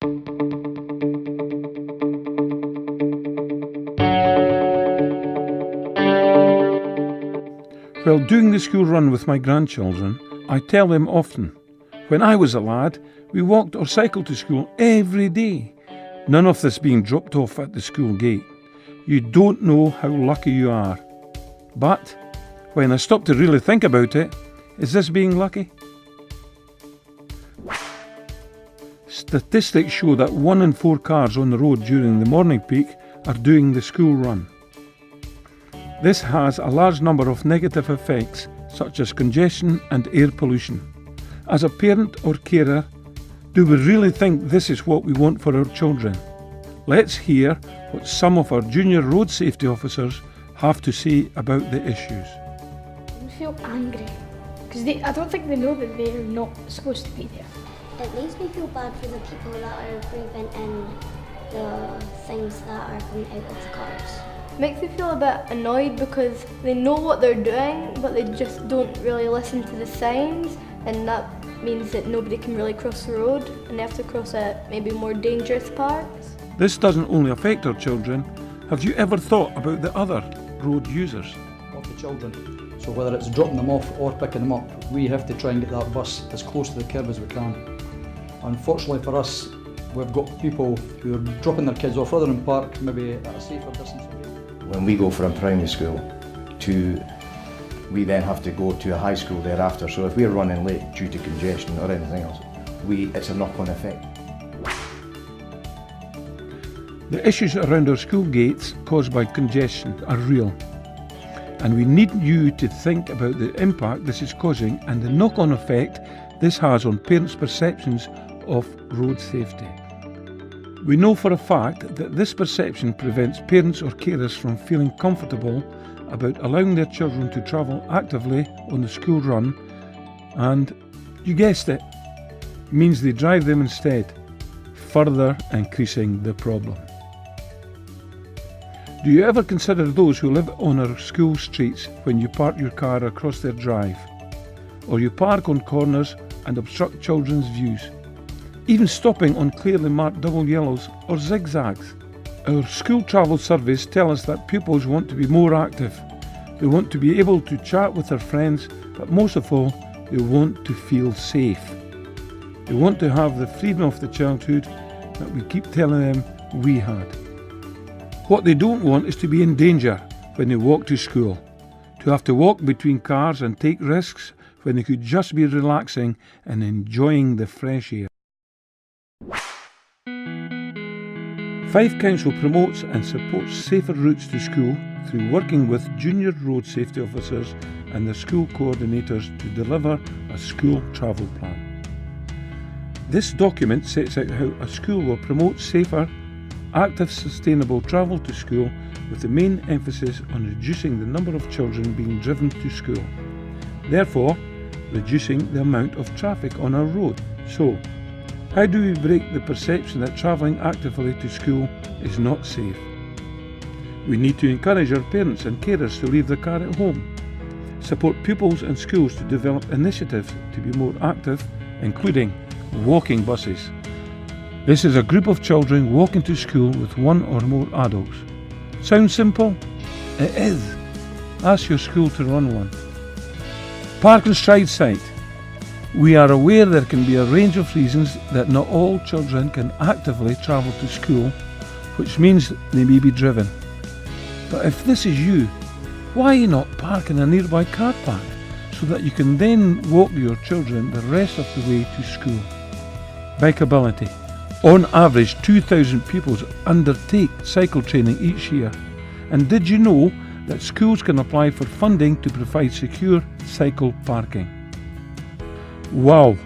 While doing the school run with my grandchildren, I tell them often, when I was a lad, we walked or cycled to school every day. None of this being dropped off at the school gate. You don't know how lucky you are. But when I stop to really think about it, is this being lucky? Statistics show that 1 in 4 cars on the road during the morning peak are doing the school run. This has a large number of negative effects, such as congestion and air pollution. As a parent or carer, do we really think this is what we want for our children? Let's hear what some of our junior road safety officers have to say about the issues. I feel angry, because I don't think they know that they're not supposed to be there. It makes me feel bad for the people that are breathing in the things that are coming out of the cars. Makes me feel a bit annoyed because they know what they're doing, but they just don't really listen to the signs, and that means that nobody can really cross the road, and they have to cross at maybe more dangerous parts. This doesn't only affect our children. Have you ever thought about the other road users? Of the children. So whether it's dropping them off or picking them up, we have to try and get that bus as close to the curb as we can. Unfortunately for us, we've got people who are dropping their kids off rather than park maybe at a safer distance away. When we go from primary school we then have to go to a high school thereafter, so if we're running late due to congestion or anything else, it's a knock-on effect. The issues around our school gates caused by congestion are real, and we need you to think about the impact this is causing and the knock-on effect this has on parents' perceptions of road safety. We know for a fact that this perception prevents parents or carers from feeling comfortable about allowing their children to travel actively on the school run, and, you guessed it, means they drive them instead, further increasing the problem. Do you ever consider those who live on our school streets when you park your car across their drive? Or you park on corners and obstruct children's views? Even stopping on clearly marked double yellows or zigzags. Our school travel surveys tell us that pupils want to be more active. They want to be able to chat with their friends, but most of all, they want to feel safe. They want to have the freedom of the childhood that we keep telling them we had. What they don't want is to be in danger when they walk to school, to have to walk between cars and take risks when they could just be relaxing and enjoying the fresh air. Fife Council promotes and supports safer routes to school through working with junior road safety officers and their school coordinators to deliver a school travel plan. This document sets out how a school will promote safer, active, sustainable travel to school, with the main emphasis on reducing the number of children being driven to school, therefore reducing the amount of traffic on our road. So, how do we break the perception that travelling actively to school is not safe? We need to encourage our parents and carers to leave the car at home, support pupils and schools to develop initiatives to be more active, including walking buses. This is a group of children walking to school with one or more adults. Sounds simple? It is. Ask your school to run one. Park and stride site. We are aware there can be a range of reasons that not all children can actively travel to school, which means they may be driven. But if this is you, why not park in a nearby car park so that you can then walk your children the rest of the way to school? Bikeability. On average, 2,000 pupils undertake cycle training each year. And did you know that schools can apply for funding to provide secure cycle parking? Wow!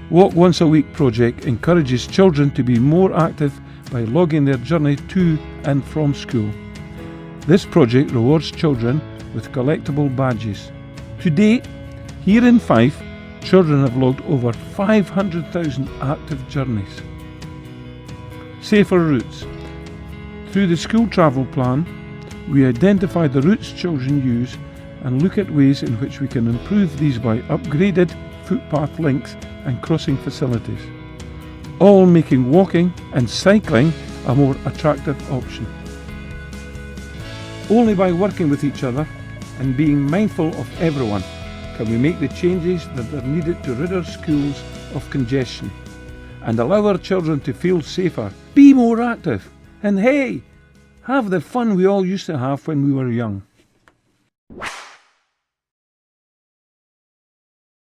Walk Once a Week project encourages children to be more active by logging their journey to and from school. This project rewards children with collectible badges. To date, here in Fife, children have logged over 500,000 active journeys. Safer routes. Through the school travel plan, we identify the routes children use and look at ways in which we can improve these by upgraded footpath links and crossing facilities. all making walking and cycling a more attractive option. Only by working with each other and being mindful of everyone can we make the changes that are needed to rid our schools of congestion and allow our children to feel safer, be more active, and hey, have the fun we all used to have when we were young.